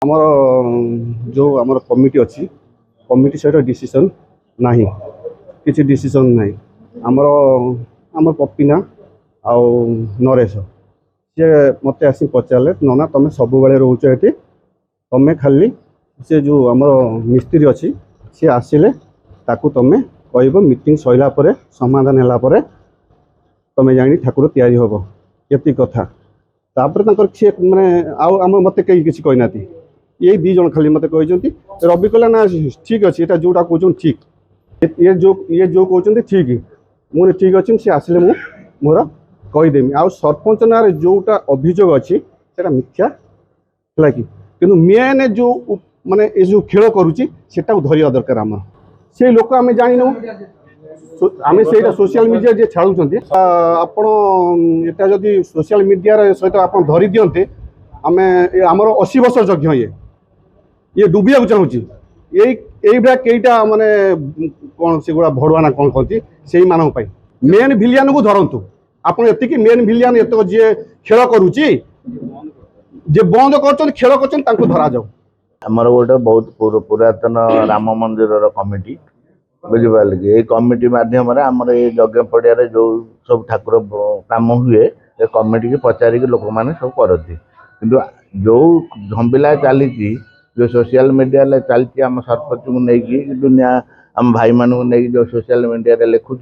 आमर जो आमर कमिटी अच्छी कमिटी सहित डिसीजन नहीं किसी डिसीजन नहीं आमर आम पपिना आउ नरेश सी मत आसी पचारे नना तुम सब रोच ये तुम खाली से जो आमर मिस्त्री अच्छी सी आसिले ताकू तुम कह मीटिंग सरला समाधान है तुम जानी ठाकुर तैयारी हम ये कथा तापर सी मैंने आम मत कहीं किसी कहना ये दी जन खाली मत कहते रवि कहला ना ठीक अच्छे यहाँ जोटा कौन ठीक ये जो कहते ठीक मुझे ठीक अच्छे सी आसिले मोर कहीदेमी आ सरपंच ना जोटा अभियोग अच्छी से मिथ्या है कि मेन जो माने ये जो खेल करुच्ची धरिया दरकार आम से लोक आम जान आम से सोशल मीडिया जे छाड़ुंट आपण एटा जदि सोशल मीडिया सहित आप धरी दियंते आम आमर 80 वर्ष यज्ञ ये डुबिया चाहूँगी यही कईटा माने कौन से गुड़ा भड़ुआ कौन कहती से मान मेन भिलियन को धरतु आप मेन भिलियन ये जी खेल करुच्ची जे बंद कर खेल कर धरा जाऊ आमर गोटे बहुत पुरातन राम मंदिर कमिटी बुझिपारे कि ये कमिटी मध्यम आमर ये यज्ञ पड़िया जो सब ठाकुर काम हुए ये कमिटी की पचारिक लोक मैंने सब करती कि जो झंबिला चली जो सोशल मीडिया चलती आम सरपंच को लेकिन दुनिया आम भाई मान नहीं जो सोशल मीडिया लिखुंट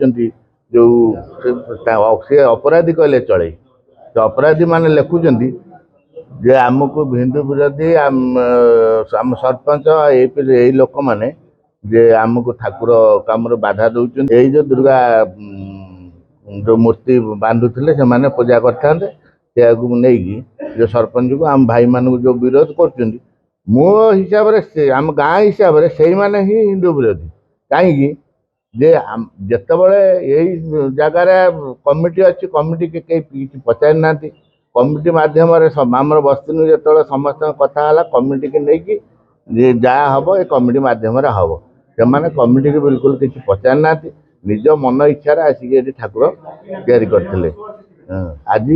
जो से अपराधी कहले चले तो अपराधी मान लिखुंट जे आमको हिंदू विरोधी आम सरपंच यही लोक मैंने जे आमको ठाकुर काम बाधा दौरान यही जो दुर्गा जो मूर्ति बांधुले से माने पूजा करते नहीं जो सरपंच को आम भाई मान जो विरोध कर मो हिसाब से आम गाँ हिसाब से माने ही हिंदू विरोधी कहीं जे जितेबले यही जगार कमिटी अच्छी कमिटी के कहीं पचारि ना कमिटी मध्यम आमर बस्ती जो समस्त कथा है कमिटी की नहीं जहाँ हम ये कमिटी मध्यम हम से कमिटी की बिल्कुल किसी पचारि ना निज मन इच्छा आसिक ठाकुर तैयारी करते आज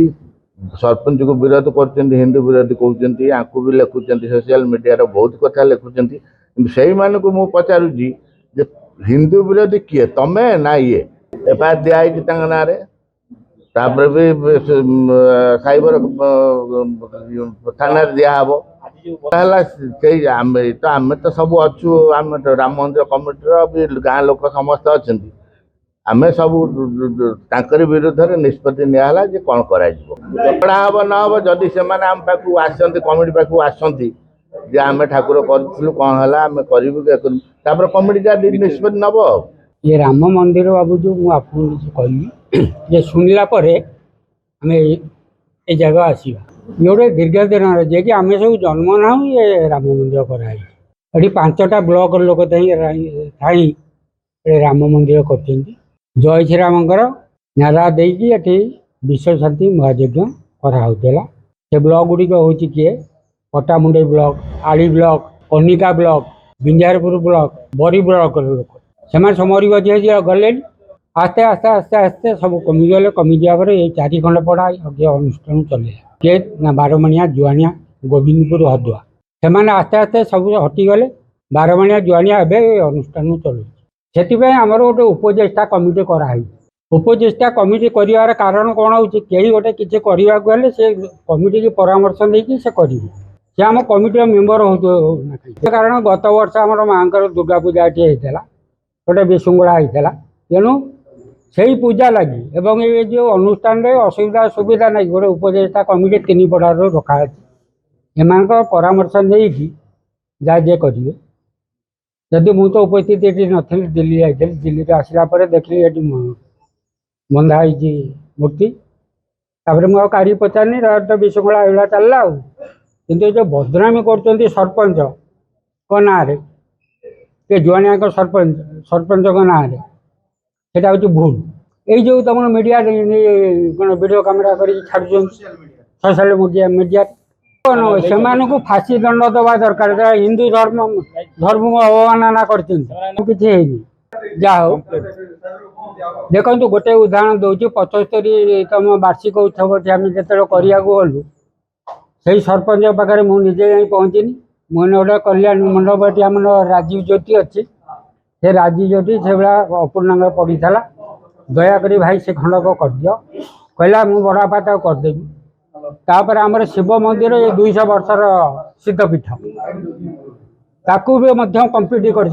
सरपंच को विरोध कर हिंदू विरोधी कहते आपको भी लिखुंट सोशल मीडिया बहुत कथा लिखुंट से मुझे पचारूँ हिंदू विरोधी किए तमें ना ये एफआईआर दिखाई ना तापर भी साइबर थाना दिहब तो आम तो सब अच्छु आम राम मंदिर कमिटी भी गाँ लोक समस्त अच्छा आम सब विरुद्ध निष्पत्ति निला कौन करा हम न हम जदि से आम पाक आसती कमिटी पाक आसती जे आम ठाकुर करूँ कौन है आम करूँ कमिटी जहाँ निष्पत्ति नब ये राम मंदिर बाबू जो मुझे कहली ये शुणिला आम ये जगह आसवा ये गोटे दीर्घ दिन जे कि आम सब जन्म ना ये राम मंदिर कराई ये 5टा ब्लॉक लोक थाई राम मंदिर कर जय श्रीरामकर नारा देकी ये विश्व शांति महायज्ञ कराला से ब्लॉक गुड़िक हूँ किए पटामुंडे ब्लॉक आड़ी ब्लॉक कनिका ब्लॉक बिंजारपुर ब्लॉक बरी ब्लॉक लोक से मरी बजी गले आस्ते आस्ते आस्ते आस्ते सब कमिगले कमिजिया पर ये 4 खंड पड़ा यज्ञ अनुष्ठान चले किए ना बारमणिया जुआनिया गोविंदपुर हदुआ से आस्ते आस्ते सब हटिगले बारमणिया जुआनिया एवं अनुष्ठान चलू से आमर गोटे उपदेष्टा कमिटी कराई उपदेष्टा कमिटी कर कारण कौन हो गोटे किसी करने से कमिटी की परामर्श देकी से करें से आम कमिटी मेम्बर हो कारण गत वर्ष आम माँ दुर्गा पूजा ये गोटे विशृंखला होता तेणु से ही पूजा लगी एवं ये जो अनुष्ठान असुविधा सुविधा नहीं गोटे उपदेष्टा कमिटी 3 पड़ार रखाई एम परामर्श देकी जहाँ जे करेंगे जदि मु तो उपस्थित ये नी दिल्ली जाइए दिल्ली आसला देखली ये बंधाई मूर्ति तापर मुझे काढ़ी पचारनी तो विशृंखला एवं चलला किंतु जो बदनामी कर सरपंच को ना जुआनिया सरपंच ना हूँ भूल यही जो तुम मीडिया कौन वीडियो कैमेरा कर छाड़ सोशल मीडिया से फांसी दंड दवा दरकार हिंदू धर्म को अवमानना कर देखो गोटे उदाहरण दौर 75तम वार्षिक उत्सव आम जो गलु से सरपंच पाखे मुझे जाई पहुँचनी मैंने गोटे कल्याण मंडपटी आम राजीव ज्योति अच्छी से राजीव ज्योति से भाया अपूर्णांग पड़ी था दयाकोरी भाई से खंडक कर दियो कहला मु बड़ापा करदेवी तापर आमर शिव मंदिर ये 200 वर्षर सिद्धपीठ ताकू भी कम्प्लीट कर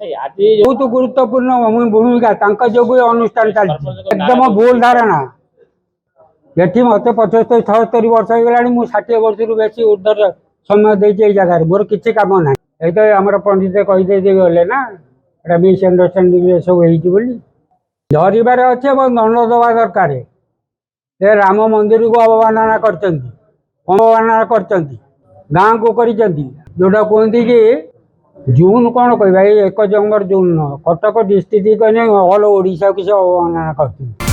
बहुत गुरुत्वपूर्ण भूमिका जो अनुष्ठान चलती एकदम भूल धारणा ये मत 75-76 वर्ष हो गला 60 वर्ष रु बेसी ऊर्धर समय देती जगह मोर किसी कम ना ये तो आम पंडित कहीदे गले ना मिसअंडरस्टांडिंग सब धरबार अच्छे दंड दवा दरकार ये राम मंदिर को अवमानना कर गाँ को कर जोटा कहती कि जून कौन कह 1 जनवरी जून कटक डिस्ट्रिक्ट कहने ऑल ओडिशा की से अवमानना कर